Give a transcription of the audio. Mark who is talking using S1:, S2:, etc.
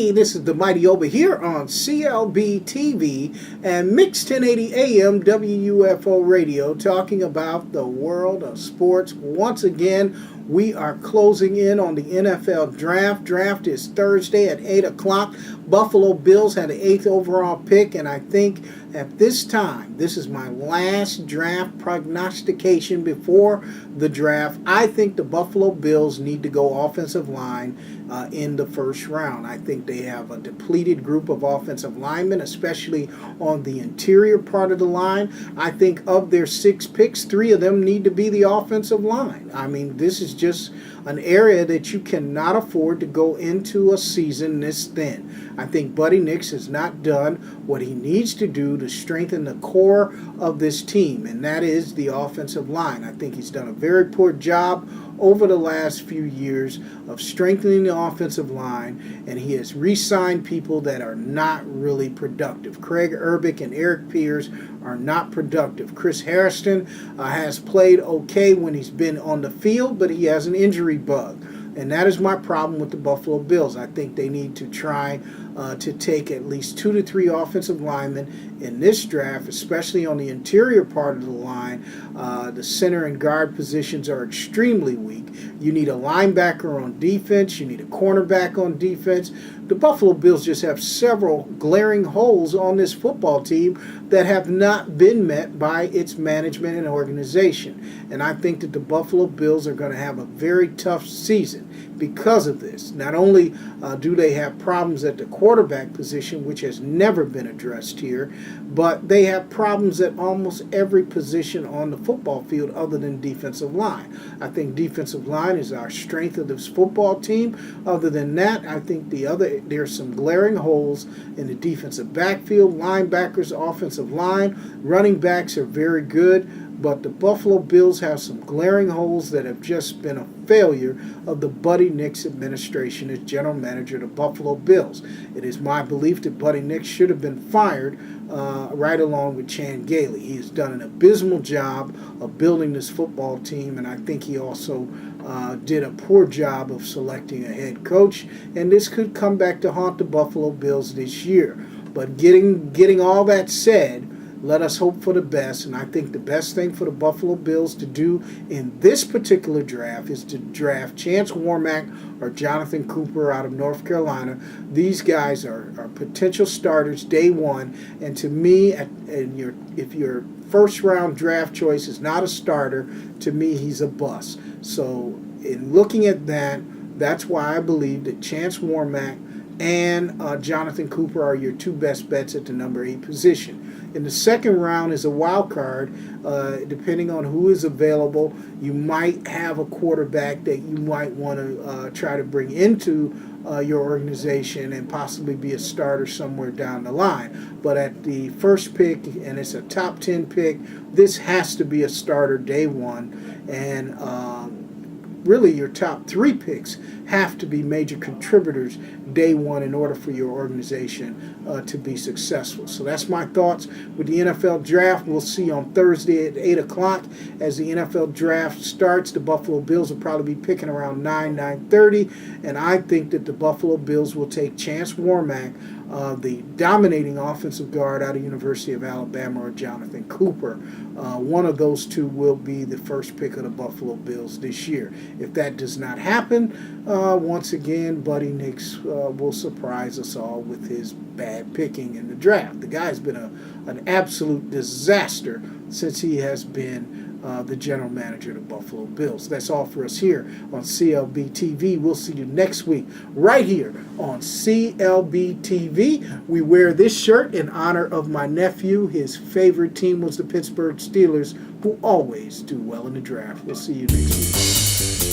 S1: Hey, this is the Mighty Oba here on clbTV and Mix 1080 AM WUFO Radio, talking about the world of sports. Once again, we are closing in on the NFL draft. Draft is Thursday at 8 o'clock. Buffalo Bills had the 8th overall pick, and I think at this time, this is my last draft prognostication before the draft. I think the Buffalo Bills need to go offensive line in the first round. I think they have a depleted group of offensive linemen, especially on the interior part of the line. I think of their 6 picks, 3 of them need to be the offensive line. I mean, this is just an area that you cannot afford to go into a season this thin. I think Buddy Nix has not done what he needs to do to strengthen the core of this team, and that is the offensive line. I think he's done a very poor job over the last few years of strengthening the offensive line, and he has re-signed people that are not really productive. Craig Urbick and Eric Pierce are not productive. Chris Harrison has played okay when he's been on the field, but he has an injury bug. And that is my problem with the Buffalo Bills. I think they need to try to take at least 2 to 3 offensive linemen in this draft, especially on the interior part of the line. The center and guard positions are extremely weak. You need a linebacker on defense. You need a cornerback on defense. The Buffalo Bills just have several glaring holes on this football team that have not been met by its management and organization. And I think that the Buffalo Bills are going to have a very tough season because of this. Not only do they have problems at the quarterback position, which has never been addressed here, but they have problems at almost every position on the football field other than defensive line. I think defensive line is our strength of this football team. Other than that, I think there's some glaring holes in the defensive backfield, linebackers, offensive line. Running backs are very good, but the Buffalo Bills have some glaring holes that have just been a failure of the Buddy Nix administration as general manager of the Buffalo Bills. It is my belief that Buddy Nix should have been fired right along with Chan Gailey. He has done an abysmal job of building this football team, and I think he also did a poor job of selecting a head coach, and this could come back to haunt the Buffalo Bills this year. But getting all that said, let us hope for the best, and I think the best thing for the Buffalo Bills to do in this particular draft is to draft Chance Warmack or Jonathan Cooper out of North Carolina. These guys are potential starters day one, and to me, if your first-round draft choice is not a starter, to me he's a bust. So in looking at that, that's why I believe that Chance Warmack and Jonathan Cooper are your 2 best bets at the number 8 position. In the second round is a wild card. Depending on who is available, you might have a quarterback that you might want to try to bring into your organization and possibly be a starter somewhere down the line. But at the first pick, and it's a top 10 pick, this has to be a starter day one. And really your top 3 picks have to be major contributors day one in order for your organization to be successful. So that's my thoughts with the NFL draft. We'll see on Thursday at 8 o'clock as the NFL draft starts. The Buffalo Bills will probably be picking around 9:30, and I think that the Buffalo Bills will take Chance Warmack, the dominating offensive guard out of University of Alabama, or Jonathan Cooper. One of those 2 will be the first pick of the Buffalo Bills this year. If that does not happen, once again, Buddy Nix will surprise us all with his bad picking in the draft. The guy's been an absolute disaster since he has been the general manager of the Buffalo Bills. That's all for us here on clbTV. We'll see you next week right here on clbTV. We wear this shirt in honor of my nephew. His favorite team was the Pittsburgh Steelers, who always do well in the draft. We'll see you next week.